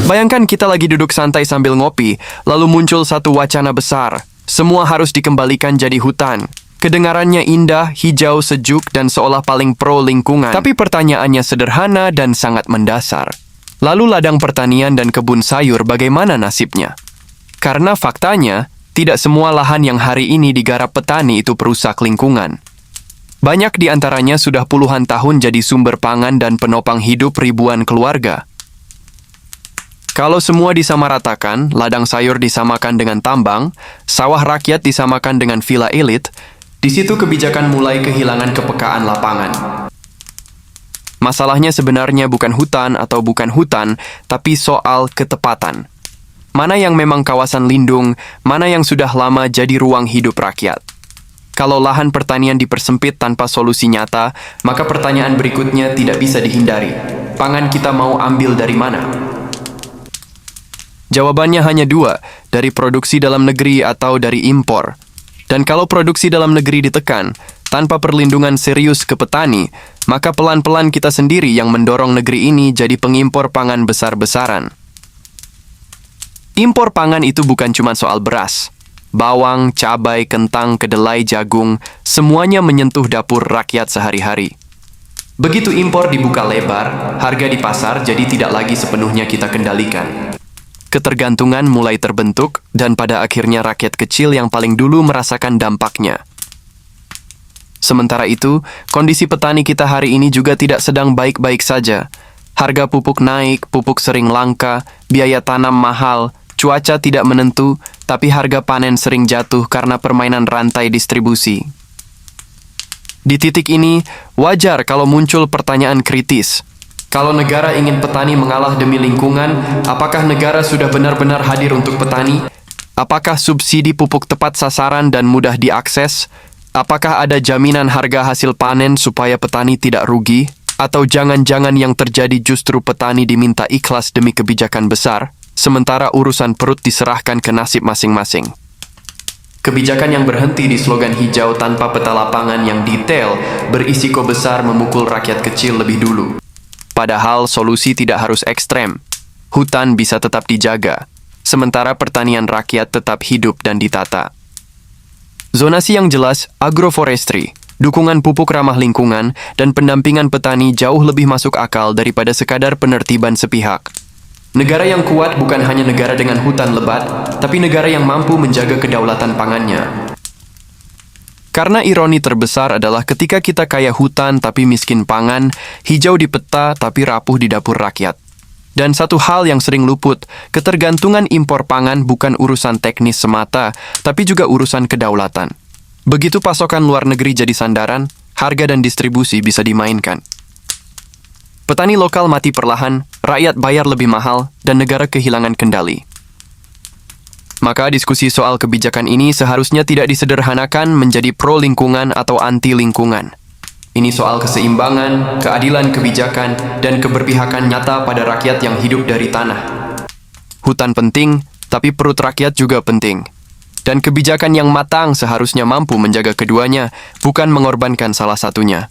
Bayangkan kita lagi duduk santai sambil ngopi, lalu muncul satu wacana besar. Semua harus dikembalikan jadi hutan. Kedengarannya indah, hijau, sejuk, dan seolah paling pro lingkungan. Tapi pertanyaannya sederhana dan sangat mendasar. Lalu ladang pertanian dan kebun sayur bagaimana nasibnya? Karena faktanya, tidak semua lahan yang hari ini digarap petani itu perusak lingkungan. Banyak di antaranya sudah puluhan tahun jadi sumber pangan dan penopang hidup ribuan keluarga. Kalau semua disamaratakan, ladang sayur disamakan dengan tambang, sawah rakyat disamakan dengan villa elit, di situ kebijakan mulai kehilangan kepekaan lapangan. Masalahnya sebenarnya bukan hutan atau bukan hutan, tapi soal ketepatan. Mana yang memang kawasan lindung, mana yang sudah lama jadi ruang hidup rakyat. Kalau lahan pertanian dipersempit tanpa solusi nyata, maka pertanyaan berikutnya tidak bisa dihindari. Pangan kita mau ambil dari mana? Jawabannya hanya dua, dari produksi dalam negeri atau dari impor. Dan kalau produksi dalam negeri ditekan, tanpa perlindungan serius ke petani, maka pelan-pelan kita sendiri yang mendorong negeri ini jadi pengimpor pangan besar-besaran. Impor pangan itu bukan cuma soal beras. Bawang, cabai, kentang, kedelai, jagung, semuanya menyentuh dapur rakyat sehari-hari. Begitu impor dibuka lebar, harga di pasar jadi tidak lagi sepenuhnya kita kendalikan. Ketergantungan mulai terbentuk, dan pada akhirnya rakyat kecil yang paling dulu merasakan dampaknya. Sementara itu, kondisi petani kita hari ini juga tidak sedang baik-baik saja. Harga pupuk naik, pupuk sering langka, biaya tanam mahal, cuaca tidak menentu, tapi harga panen sering jatuh karena permainan rantai distribusi. Di titik ini, wajar kalau muncul pertanyaan kritis. Kalau negara ingin petani mengalah demi lingkungan, apakah negara sudah benar-benar hadir untuk petani? Apakah subsidi pupuk tepat sasaran dan mudah diakses? Apakah ada jaminan harga hasil panen supaya petani tidak rugi? Atau jangan-jangan yang terjadi justru petani diminta ikhlas demi kebijakan besar, sementara urusan perut diserahkan ke nasib masing-masing? Kebijakan yang berhenti di slogan hijau tanpa peta lapangan yang detail berisiko besar memukul rakyat kecil lebih dulu. Padahal solusi tidak harus ekstrem. Hutan bisa tetap dijaga, sementara pertanian rakyat tetap hidup dan ditata. Zonasi yang jelas, agroforestry, dukungan pupuk ramah lingkungan, dan pendampingan petani jauh lebih masuk akal daripada sekadar penertiban sepihak. Negara yang kuat bukan hanya negara dengan hutan lebat, tapi negara yang mampu menjaga kedaulatan pangannya. Karena ironi terbesar adalah ketika kita kaya hutan tapi miskin pangan, hijau di peta tapi rapuh di dapur rakyat. Dan satu hal yang sering luput, ketergantungan impor pangan bukan urusan teknis semata, tapi juga urusan kedaulatan. Begitu pasokan luar negeri jadi sandaran, harga dan distribusi bisa dimainkan. Petani lokal mati perlahan, rakyat bayar lebih mahal, dan negara kehilangan kendali. Maka diskusi soal kebijakan ini seharusnya tidak disederhanakan menjadi pro lingkungan atau anti lingkungan. Ini soal keseimbangan, keadilan kebijakan, dan keberpihakan nyata pada rakyat yang hidup dari tanah. Hutan penting, tapi perut rakyat juga penting. Dan kebijakan yang matang seharusnya mampu menjaga keduanya, bukan mengorbankan salah satunya.